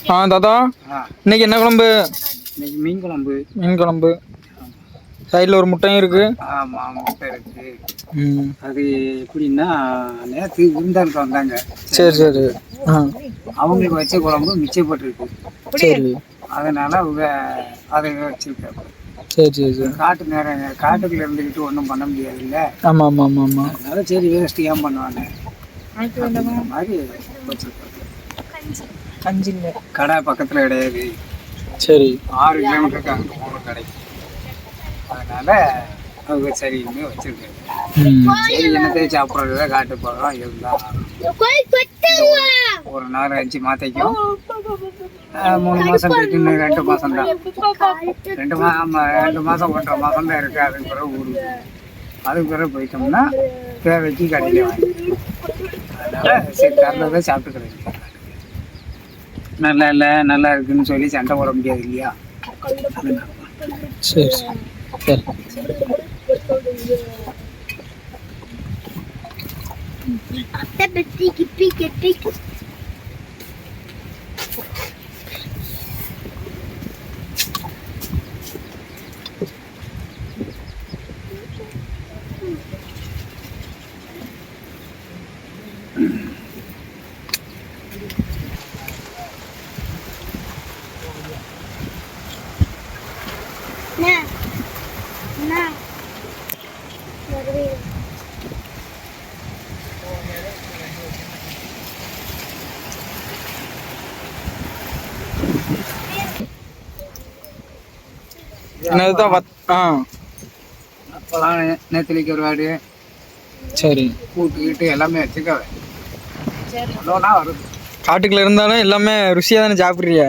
தாத்தா இன்னைக்கு என்ன குழம்பு? இன்னைக்கு மீன் குழம்பு. மீன் குழம்பு. சைடில் ஒரு முட்டையும் இருக்கு. ஆமாம், முட்டை இருக்கு. அது எப்படின்னா, நேற்று விருந்தாளுக்கு வந்தாங்க. சரி சரி. அவங்களுக்கு வச்ச குழம்பு மிச்சப்பட்டுருக்கு. சரி. அதனால அவங்க அதை வச்சிருக்காங்க. சரி சரி சரி. காட்டுக்குள்ள இருந்துக்கிட்டு ஒன்றும் பண்ண முடியாது இல்லை. ஆமாம் ஆமாம் ஆமாம் ஆமாம். அதனால சரி வேஸ்ட் ஏன் பண்ணுவாங்க மாதிரி வச்சிருக்காங்க. கஞ்சி கடை பக்கத்தில் கிடையாது. சரி. 6 கிலோமீட்டருக்கு அங்கே போகணும் கடைக்கு. அதனால அவங்க சரின்னு வச்சிருக்காங்க. சரி என்னத்தையும் சாப்பிட்றதுதான் காட்டு போகிறோம் இருந்தால் ஒரு 4-5 மாத்தைக்கும் 3 மாதம் போயிட்டு இன்னும் 2 மாதம் தான். 2 மாதம் 1.5 மாதம் தான் இருக்குது. அதுக்கு பிறகு ஊருக்கு அதுக்கு பிறகு போயிட்டோம்னா தேவைக்கு கடையில் வாங்கி அதனால சரி தரதை சாப்பிட்டுக்கிறேன். நல்லா இல்லை நல்லா இருக்குன்னு சொல்லி சண்டை போட முடியாது இல்லையா. சரி சரி. அப்போலாம் நேத்திலிக்கு ஒரு வாடு சரி கூட்டுக்கிட்டு எல்லாமே வச்சுக்கவே ஒன்றா வருது. காட்டுக்குள்ள இருந்தாலும் எல்லாமே ருசியாக தானே சாப்பிட்றிய.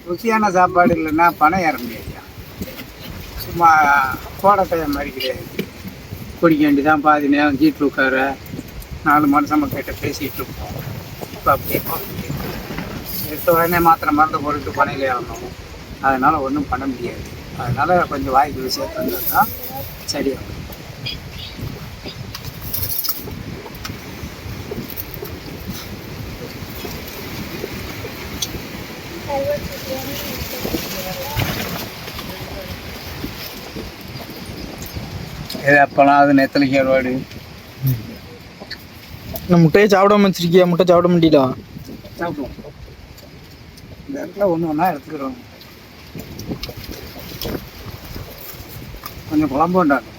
ருசியான சாப்பாடு இல்லைன்னா பணம் ஏற முடியாது. சும்மா கோடத்தைய மாதிரி கிடையாது. குடிக்க வேண்டிதான் பாதி நேரம் ஜீட்டில் உட்கார 4 மனுஷன் கிட்ட பேசிகிட்டு இருப்போம். இப்போ அப்படியே எடுத்த உடனே மாத்திரை மருந்து போட்டு பணையில் ஏறணும். அதனால் ஒன்றும் பண்ண முடியாது. அதனால் கொஞ்சம் வாய்க்கு விஷயத்தை வந்தது தான் சரியாகும். இது அப்போலாம் அது நெத்தலிக்கு ஒருவாடு. முட்டையை சாப்பிடாம வச்சிருக்கியா? முட்டை சாப்பிட முடியல. சாப்பிடுவோம். இந்த இடத்துல ஒன்று எடுத்துக்கிறோம். கொஞ்சம் குழம்பு உண்டாங்க.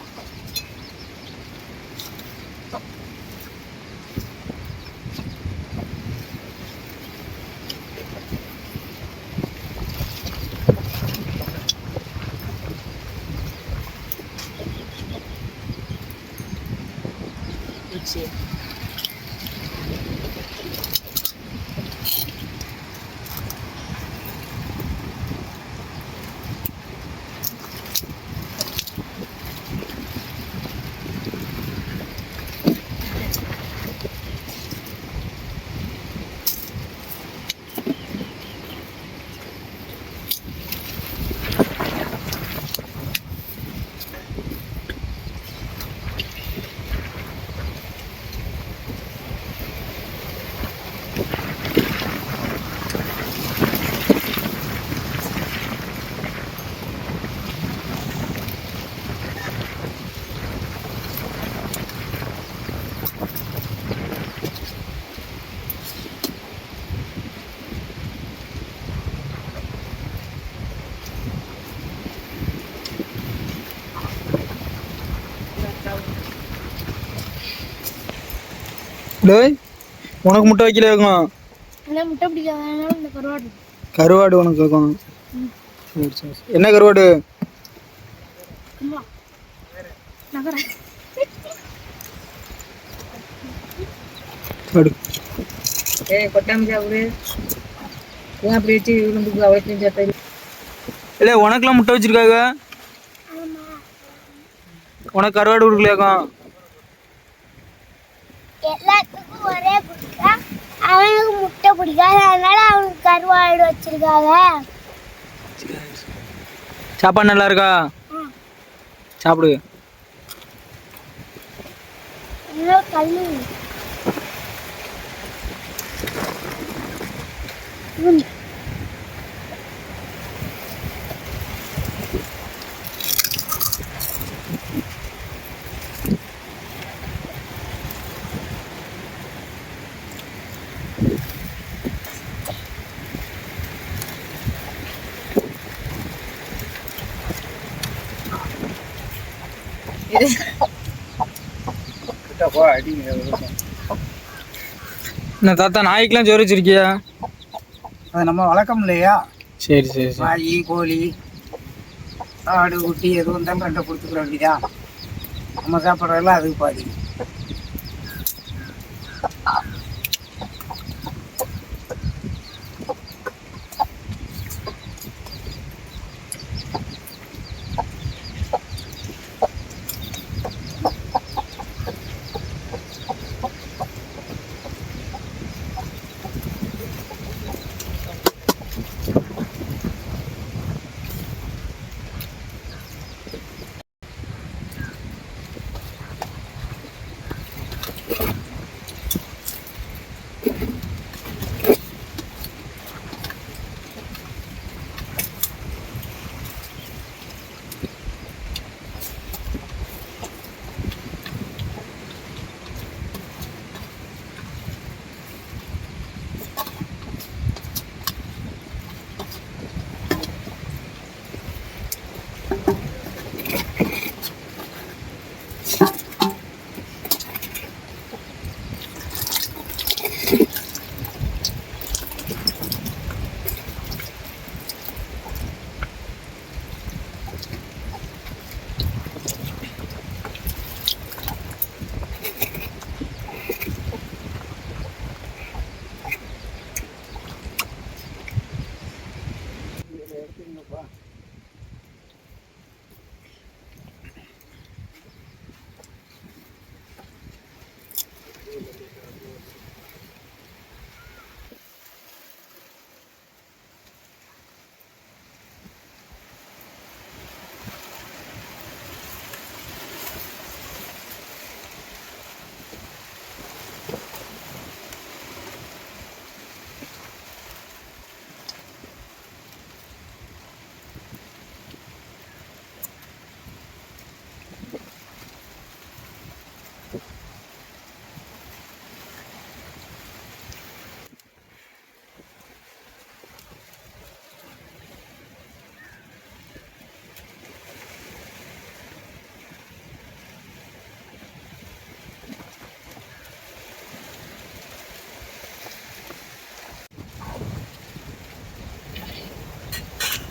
டேய் உனக்கு முட்டை வைக்கல வைக்கும். முட்டை பிடிக்காத கருவாடு. கருவாடு உனக்கு வைக்கும். சரி சரி. என்ன கருவாடு? இல்ல உனக்குலாம் முட்டை வச்சிருக்காங்க. உனக்கு கருவாடு கொடுக்கலையாக்கும். எல்லாத்துக்கும் ஒரே பிடிக்கா. அவனுக்கு முட்டை பிடிக்காது. அதனால அவனுக்கு கருவாடு வச்சிருக்காங்க. சாப்பாடு நல்லா இருக்கா? சாப்பிடு. கல்லு கிட்ட போ அடிங்க. என்ன தாத்தா நாய்க்கெல்லாம் ஜோறு வச்சிருக்கியா? அது நம்ம வழக்கம் இல்லையா? சரி சரி சரி. நாய் கோழி ஆடு குட்டி எதுவும் தான் கண்டை கொடுத்துக்கிற வேண்டியதா. நம்ம சாப்பிட்றதெல்லாம் அதுக்கு பாதி.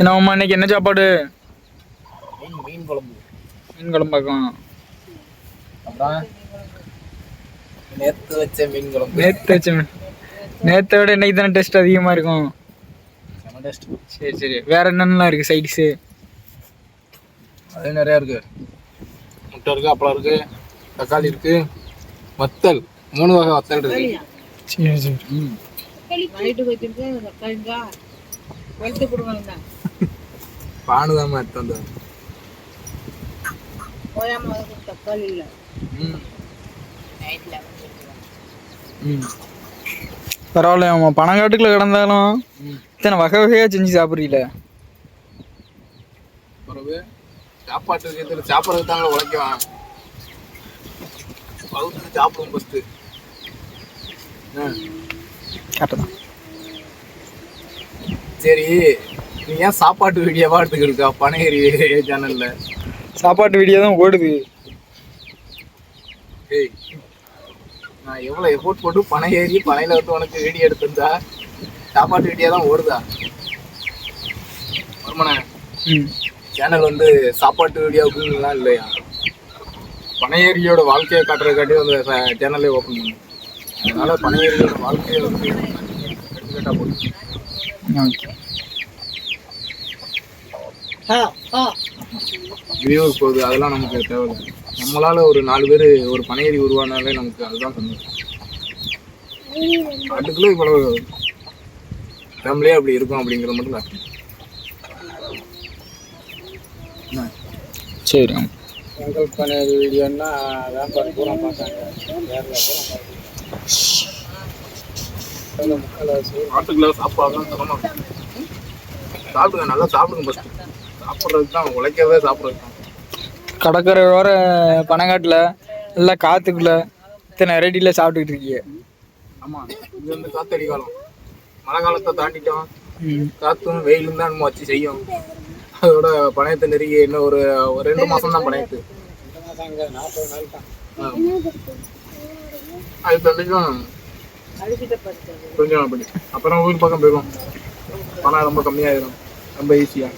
என்னம்மா இன்னைக்கு என்ன சாப்பாடு? மீன் குழம்பு. மீன் குழம்பாக்கும். அப்புறம் நேற்று வச்ச மீன் குழம்பு. நேற்று வச்ச மீன். நேற்றை விட இன்னைக்கு தானே டேஸ்ட் அதிகமாக இருக்கும். சரி சரி. வேற என்னென்னலாம் இருக்குது சைடிஸு? அது நிறையா இருக்குது. முட்டை இருக்குது, அப்பளம் இருக்குது, தக்காளி இருக்குது, வத்தல் 3 வகை வத்தல் இருக்குது. சரி சரி. பானுதாம்மா எடுத்து வந்தது. பரவாயில்ல, அவன் பனங்காட்டுக்குள்ள கிடந்தாலும் இத்தனை வகை வகையாக செஞ்சு சாப்பிட்றீல. பிறகு சாப்பாட்டுக்கு சாப்பிட்றதுக்கு தாங்க உழைக்குவான். பகுத்துக்கு சாப்பிடுவோம் ஃபஸ்ட்டு. கரெக்டு தான். சரி, நீ ஏன் சாப்பாட்டு வீடியோவா எடுத்துக்கிட்டு இருக்கா பனையேரி சேனல்ல? சாப்பாட்டு வீடியோ தான் ஓடுது. ஏய், நான் எவ்வளோ எஃபோர்ட் போட்டு பனையேறி பனையில வந்து உனக்கு வீடியோ எடுத்திருந்தா சாப்பாட்டு வீடியோ தான் ஓடுதா? வருமானே சேனல் வந்து சாப்பாட்டு வீடியோக்குலாம் இல்லையா? பனையேரியோட வாழ்க்கையை காட்டுறதுக்காட்டி வந்து சேனலே ஓப்பன் பண்ணு. அதனால பனையேரியோட வாழ்க்கையை வந்து எடுத்துக்கிட்டா போதும். ஓகே. வியூவுக்கு போகுது, அதெல்லாம் நமக்கு தேவையில்லை. நம்மளால ஒரு 4 பேர் ஒரு பனையேறி உருவானாலே நமக்கு அதுதான் சந்தோஷம். அதுக்குள்ளே இவ்வளவு ஃபேமிலியே அப்படி இருக்கும் அப்படிங்கிறது மட்டும் தான். சரி. பொங்கல் பனையேறி வீடியோன்னா வியாபாரம் பூரா பார்த்தாங்க. ஆட்டுக்குள்ள சாப்பாடுலாம் தரமா சாப்பிடுங்க, நல்லா சாப்பிடுங்க. ஃபர்ஸ்ட் சாப்பிட்றதுக்கு தான், உழைக்கவே சாப்பிட்றது தான். கடற்கரையோர பனங்காட்டில் எல்லாம் காற்றுக்குள்ள இத்தனை வெரைட்டியில் சாப்பிட்டுக்கிட்டு இருக்கீங்க. ஆமாம், இது வந்து காத்தடி காலம். மழை காலத்தை தாண்டிட்டோம், காற்றும் வெயிலும் தான் நம்ம வச்சு செய்யும். அதோட பனையத்தை நெருங்கி இன்னும் ஒரு 2 மாதம் தான் பனையத்து. அது தண்டிக்கும் கொஞ்சம் அப்படி. அப்புறம் ஊர் பக்கம் போயிடும், பணம் ரொம்ப கம்மியாயிடும், ரொம்ப ஈஸியாக.